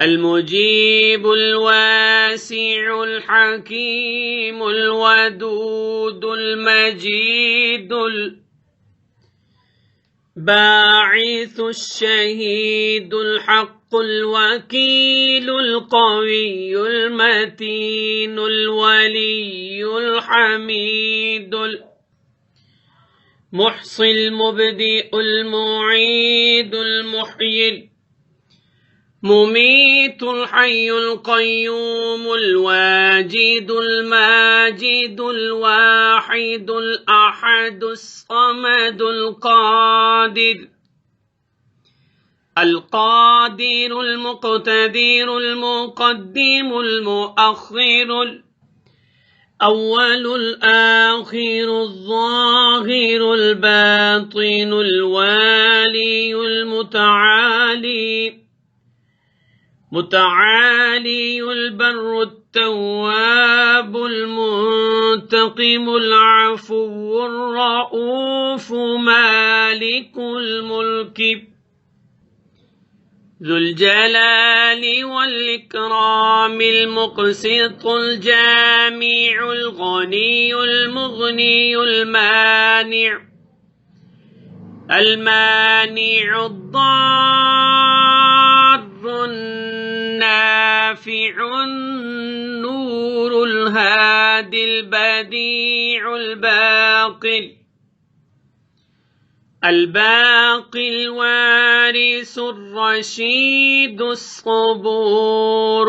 المجيب الواسع الحكيم الودود المجيد الباعث الشهيد الحق الوكيل القوي المتين الولي الحميد المحصي المبدئ المعيد المحيي مميت الحي القيوم الواجد الماجد الواحد الأحد الصمد القادر المقتدر المقدم المؤخر الأول الآخر الظاهر الباطن الوالي المتعالي متعالي البر التواب المنتقم العفو الرؤوف مالك الملك ذو الجلال والإكرام المقسط الجامع الغني المغني المانع الضار النافع النور الهادي البديع الباقي الوارث الرشيد الصبور।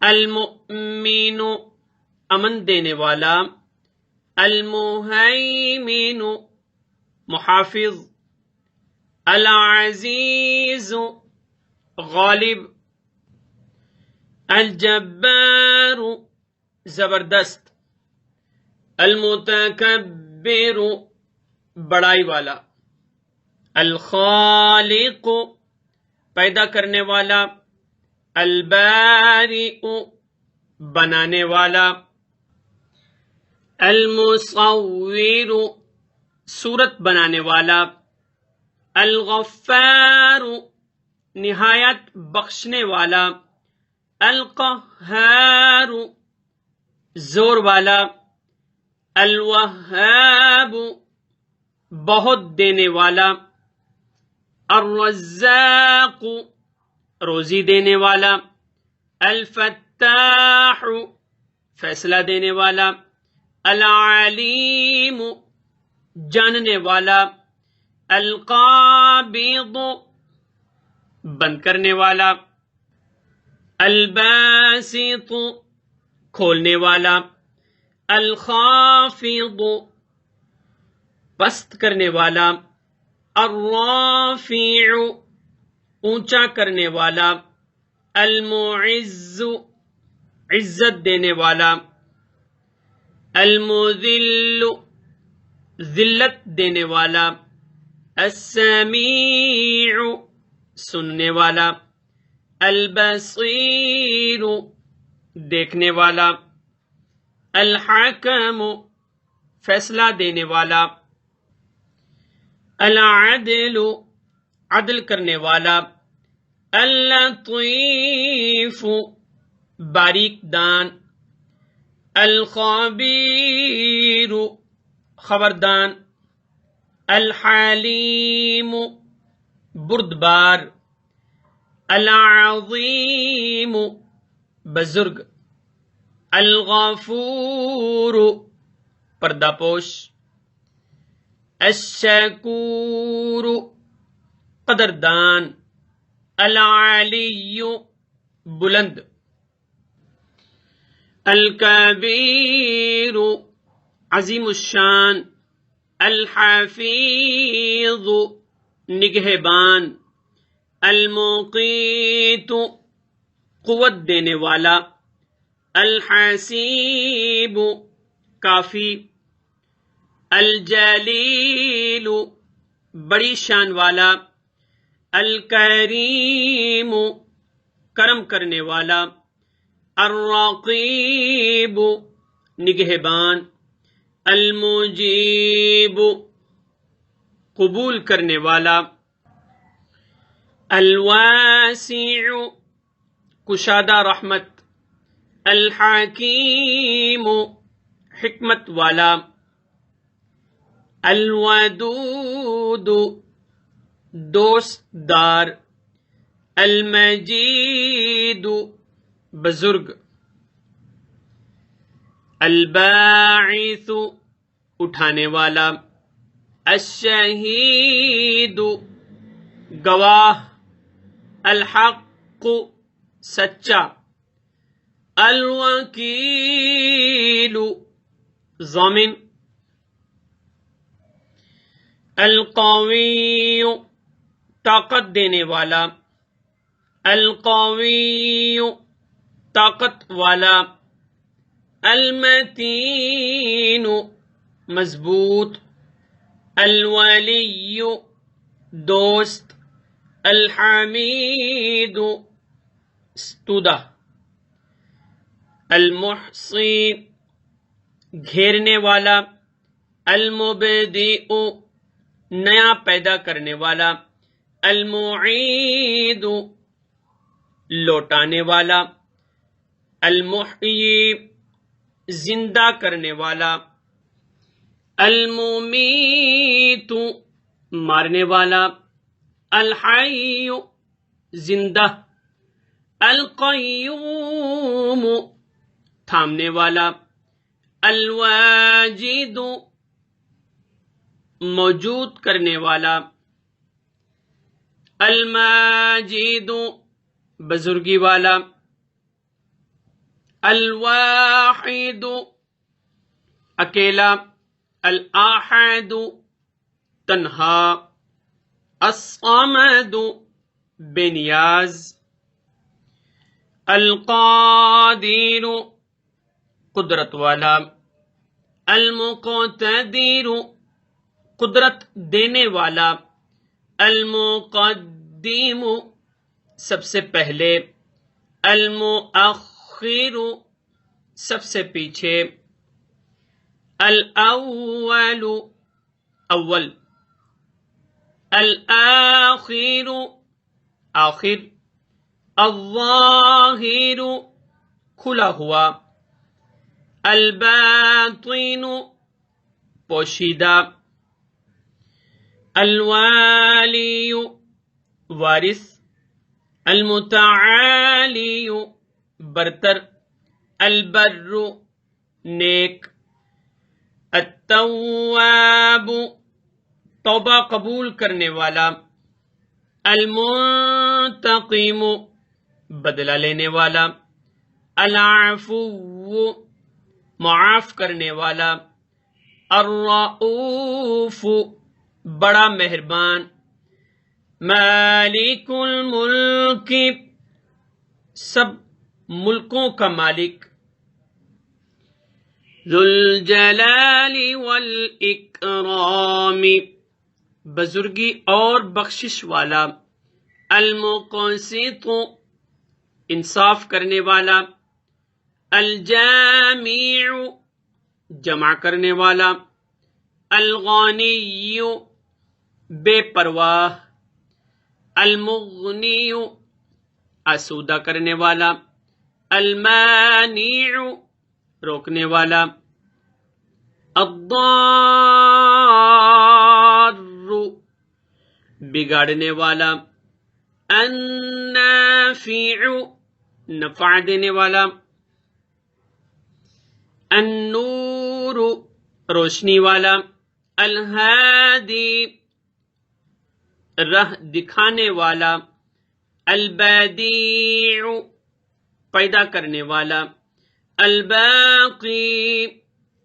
المؤمن امن دینے والا، المہیمن محافظ، العزیز غالب، الجبار زبردست، المتکبر بڑائی والا، الخالق پیدا کرنے والا، البارئ بنانے والا، المصور صورت بنانے والا، الغفار نہایت بخشنے والا، القہار زور والا، الوہاب بہت دینے والا، الرزاق روزی دینے والا، الفتاح فیصلہ دینے والا، العلیم جاننے والا، القابض بند کرنے والا، الباسط کھولنے والا، الخافض پست کرنے والا، الرافع اونچا کرنے والا، المعز عزت دینے والا، المذل ذلت دینے والا، السمیع سننے والا، البصیر دیکھنے والا، الحکم فیصلہ دینے والا، العدل عدل کرنے والا، اللطیف باریک دان، الخبیر خبردان، الحلیم بردبار، العظیم بزرگ، الغفور پردہ پوش، الشکور قدردان، العلی بلند، الکبیر عظیم الشان، الحفیظ نگہبان، المقیت قوت دینے والا، الحسیب کافی، الجلیل بڑی شان والا، الکریم کرم کرنے والا، الرقیب نگہبان، المجیب قبول کرنے والا، الواسع کشادہ رحمت، الحکیم حکمت والا، الودود دوست دار، المجید بزرگ، الباعث اٹھانے والا، الشہید گواہ، الحق سچا، الوکیل ضامن، القوی طاقت دینے والا، القوی طاقت والا، المتین مضبوط، الولی دوست، الحمید ستودہ، المحصی گھیرنے والا، المبدئ نیا پیدا کرنے والا، المعید لوٹانے والا، المحیی زندہ کرنے والا، الممیت مارنے والا، الحی زندہ، القیوم تھامنے والا، الواجد موجود کرنے والا، الماجد بزرگی والا، الواحد اکیلا، الاحد تنہا، الصمد بے نیاز، القادر قدرت والا، المقتدر قدرت دینے والا، المقدم سب سے پہلے، المؤخر سب سے پیچھے، الاول اول، الآخر آخر، الظاہر کھلا ہوا، الباطن پوشیدہ، الوالی وارث، المتعالی برتر، البر نیک، التواب توبہ قبول کرنے والا، المنتقم بدلہ لینے والا، العفو معاف کرنے والا، الرؤوف بڑا مہربان، مالک الملک سب ملکوں کا مالک، ذو الجلال والاکرام بزرگی اور بخشش والا، المقسط انصاف کرنے والا، الجامع جمع کرنے والا، الغنی بے پرواہ، المغنی آسودہ کرنے والا، المانع روکنے والا، الضار بگاڑنے والا، النافع نفع دینے والا، النور روشنی والا، الہادی راہ دکھانے والا، البدیع پیدا کرنے والا، الباقی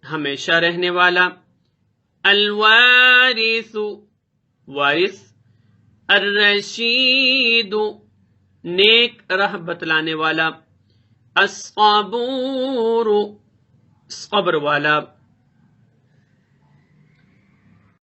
ہمیشہ رہنے والا، الوارث وارث، الرشید نیک راہ بتلانے والا، الصبور صبر والا،